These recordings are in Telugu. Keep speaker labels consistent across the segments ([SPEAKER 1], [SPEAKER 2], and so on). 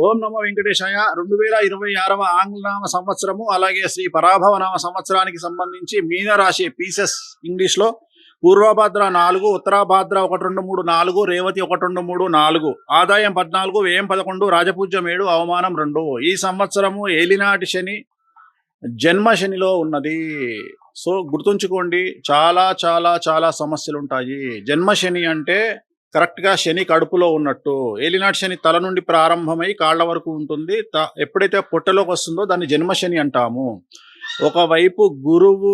[SPEAKER 1] ఓం నమో వెంకటేశాయ. 2026వ ఆంగ్లనామ సంవత్సరము అలాగే శ్రీ పరాభవ నామ సంవత్సరానికి సంబంధించి మీనరాశి పీసెస్ ఇంగ్లీష్లో పూర్వభద్ర 4, ఉత్తరాభాద్ర 1, 2, 3, 4, రేవతి 1, 2, 3, 4, ఆదాయం 14, వ్యయం 11, రాజపూజ్యం 7, అవమానం 2. ఈ సంవత్సరము ఏలినాటి శని జన్మ శనిలో ఉన్నది. సో గుర్తుంచుకోండి, చాలా చాలా చాలా సమస్యలు ఉంటాయి. జన్మ శని అంటే కరెక్ట్గా శని కడుపులో ఉన్నట్టు. ఏలినాటి శని తల నుండి ప్రారంభమై కాళ్ళ వరకు ఉంటుంది. ఎప్పుడైతే పొట్టలోకి వస్తుందో దాన్ని జన్మ శని అంటాము. ఒకవైపు గురువు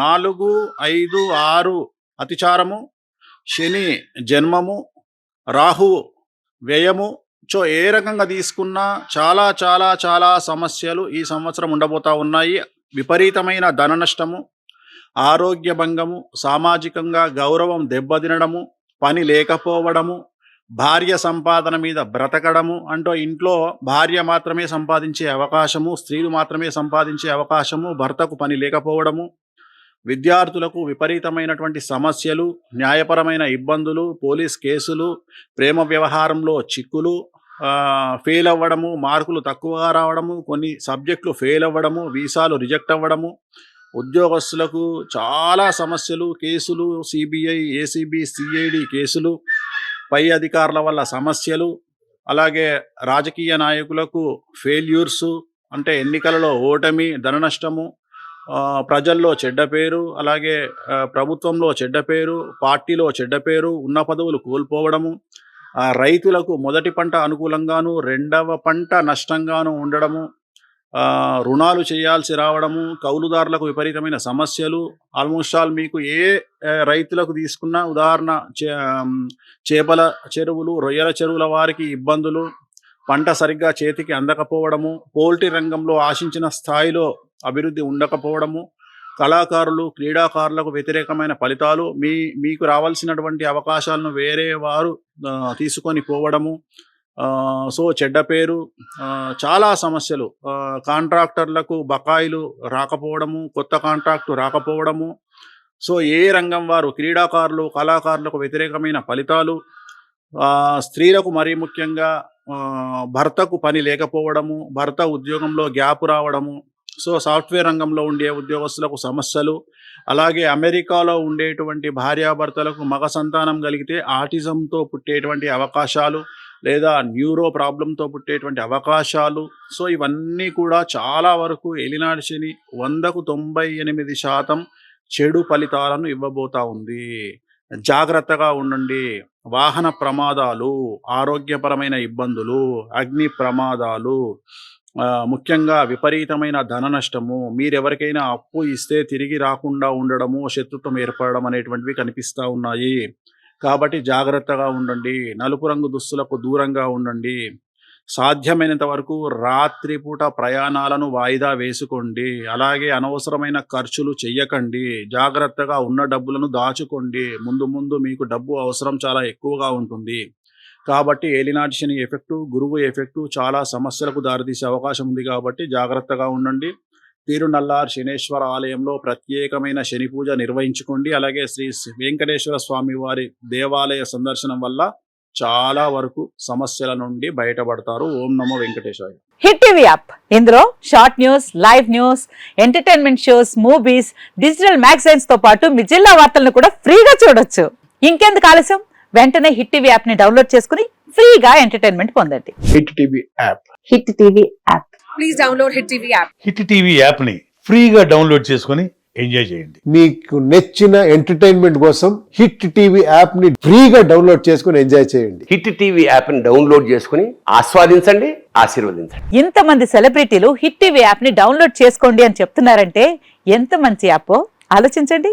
[SPEAKER 1] 4, 5, 6 అతిచారము, శని జన్మము, రాహు వ్యయము. సో ఏ రకంగా తీసుకున్నా చాలా చాలా చాలా సమస్యలు ఈ సంవత్సరం ఉండబోతా ఉన్నాయి. విపరీతమైన ధన నష్టము, ఆరోగ్య భంగము, సామాజికంగా గౌరవం దెబ్బతినడము, పని లేకపోవడము, భార్య సంపాదన మీద బ్రతకడము. అంటూ ఇంట్లో భార్య మాత్రమే సంపాదించే అవకాశము, స్త్రీలు మాత్రమే సంపాదించే అవకాశము, భర్తకు పని లేకపోవడము, విద్యార్థులకు విపరీతమైనటువంటి సమస్యలు, న్యాయపరమైన ఇబ్బందులు, పోలీస్ కేసులు, ప్రేమ వ్యవహారంలో చిక్కులు, ఫెయిల్ అవ్వడము, మార్కులు తక్కువగా రావడము, కొన్ని సబ్జెక్టులు ఫెయిల్ అవ్వడము, వీసాలు రిజెక్ట్ అవ్వడము, ఉద్యోగస్తులకు చాలా సమస్యలు, కేసులు, సిబిఐ, ఏసీబీ, సిఐడి కేసులు, పై అధికారుల వల్ల సమస్యలు, అలాగే రాజకీయ నాయకులకు ఫెయిల్యూర్సు అంటే ఎన్నికలలో ఓటమి, ధన నష్టము, ప్రజల్లో చెడ్డ పేరు, అలాగే ప్రభుత్వంలో చెడ్డ పేరు, పార్టీలో చెడ్డ పేరు, ఉన్న పదవులు కోల్పోవడము, రైతులకు మొదటి పంట అనుకూలంగాను రెండవ పంట నష్టంగాను ఉండడము, రుణాలు చేయాల్సి రావడము, కౌలుదారులకు విపరీతమైన సమస్యలు. ఆల్మోస్ట్ ఆల్ మీకు ఏ రైతులకు తీసుకున్న ఉదాహరణ చేపల చెరువులు, రొయ్యల చెరువుల వారికి ఇబ్బందులు, పంట సరిగ్గా చేతికి అందకపోవడము, పౌల్ట్రీ రంగంలో ఆశించిన స్థాయిలో అభివృద్ధి ఉండకపోవడము, కళాకారులు, క్రీడాకారులకు వ్యతిరేకమైన ఫలితాలు, మీకు రావాల్సినటువంటి అవకాశాలను వేరే వారు తీసుకొని పోవడము, సో చెడ్డ పేరు, చాలా సమస్యలు. కాంట్రాక్టర్లకు బకాయిలు రాకపోవడము, కొత్త కాంట్రాక్టు రాకపోవడము. సో ఏ రంగం వారు, క్రీడాకారులు, కళాకారులకు వ్యతిరేకమైన ఫలితాలు, స్త్రీలకు మరీ ముఖ్యంగా భర్తకు పని లేకపోవడము, భర్త ఉద్యోగంలో గ్యాప్ రావడము, సో సాఫ్ట్వేర్ రంగంలో ఉండే ఉద్యోగస్తులకు సమస్యలు, అలాగే అమెరికాలో ఉండేటువంటి భార్యాభర్తలకు మగ సంతానం కలిగితే ఆటిజంతో పుట్టేటువంటి అవకాశాలు, లేదా న్యూరో ప్రాబ్లంతో పుట్టేటువంటి అవకాశాలు. సో ఇవన్నీ కూడా చాలా వరకు ఏలినాటి శని 100కు 98% చెడు ఫలితాలను ఇవ్వబోతా ఉంది. జాగ్రత్తగా ఉండండి. వాహన ప్రమాదాలు, ఆరోగ్యపరమైన ఇబ్బందులు, అగ్ని ప్రమాదాలు, ముఖ్యంగా విపరీతమైన ధన నష్టము, మీరెవరికైనా అప్పు ఇస్తే తిరిగి రాకుండా ఉండడము, శత్రుత్వం ఏర్పడడం అనేటువంటివి కనిపిస్తూ ఉన్నాయి. కాబట్టి జాగ్రత్తగా ఉండండి. నలుపు రంగు దుస్తులకు దూరంగా ఉండండి. సాధ్యమైనంత వరకు రాత్రిపూట ప్రయాణాలను వాయిదా వేసుకోండి. అలాగే అనవసరమైన ఖర్చులు చెయ్యకండి. జాగ్రత్తగా ఉన్న డబ్బులను దాచుకోండి. ముందు ముందు మీకు డబ్బు అవసరం చాలా ఎక్కువగా ఉంటుంది. కాబట్టి ఏలినాటి శని ఎఫెక్టు, గురువు ఎఫెక్టు చాలా సమస్యలకు దారితీసే అవకాశం ఉంది. కాబట్టి జాగ్రత్తగా ఉండండి. తిరునల్లార్ శనేశ్వర ఆలయంలో ప్రత్యేకమైన శని పూజ నిర్వహించుకోండి. అలాగే శ్రీ వెంకటేశ్వర స్వామి వారి దేవాలయ సందర్శనం వల్ల చాలా వరకు సమస్యల నుండి బయటపడతారు. ఓం నమో వెంకటేశాయ.
[SPEAKER 2] హిట్ టీవీ యాప్, ఇందులో short news, live news, entertainment shows, movies, digital magazines తో పాటు మీ జిల్లా వార్తలను కూడా ఫ్రీగా చూడొచ్చు. ఇంకెందుకు ఆలస్యం, వెంటనే హిట్ టీవీ యాప్ ని డౌన్లోడ్ చేసుకుని ఫ్రీగా ఎంటర్టైన్మెంట్ పొందండి.
[SPEAKER 1] Hit TV app.
[SPEAKER 2] Hit TV app.
[SPEAKER 3] Please download hit TV app.
[SPEAKER 4] Hit TV app ని ఫ్రీగా డౌన్లోడ్ చేసుకుని ఎంజాయ్ చేయండి.
[SPEAKER 5] మీకు నచ్చిన ఎంటర్టైన్మెంట్ కోసం హిట్ టీవీ యాప్ ని ఫ్రీగా డౌన్లోడ్ చేసుకుని ఎంజాయ్ చేయండి.
[SPEAKER 6] హిట్ టీవీ యాప్ ని డౌన్లోడ్ చేసుకుని ఆస్వాదించండి, ఆశీర్వదించండి.
[SPEAKER 2] ఇంతమంది సెలబ్రిటీలు హిట్ టీవీ యాప్ ని డౌన్లోడ్ చేసుకోండి అని చెప్తున్నారంటే ఎంత మంచి యాప్ ఆలోచించండి.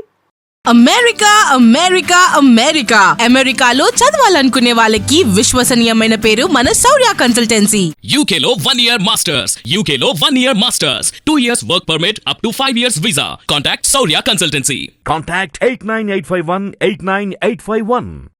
[SPEAKER 3] అమెరికా అమెరికా అమెరికా అమెరికాలో చదవాలనుకునే వాళ్ళకి విశ్వసనీయమైన పేరు మన శౌర్య కన్సల్టెన్సీ.
[SPEAKER 7] UK లో 1 year masters, UK లో 1 year masters, 2 years work permit up to 5 years visa. Contact Saurya Consultancy.
[SPEAKER 8] Contact 89851 89851.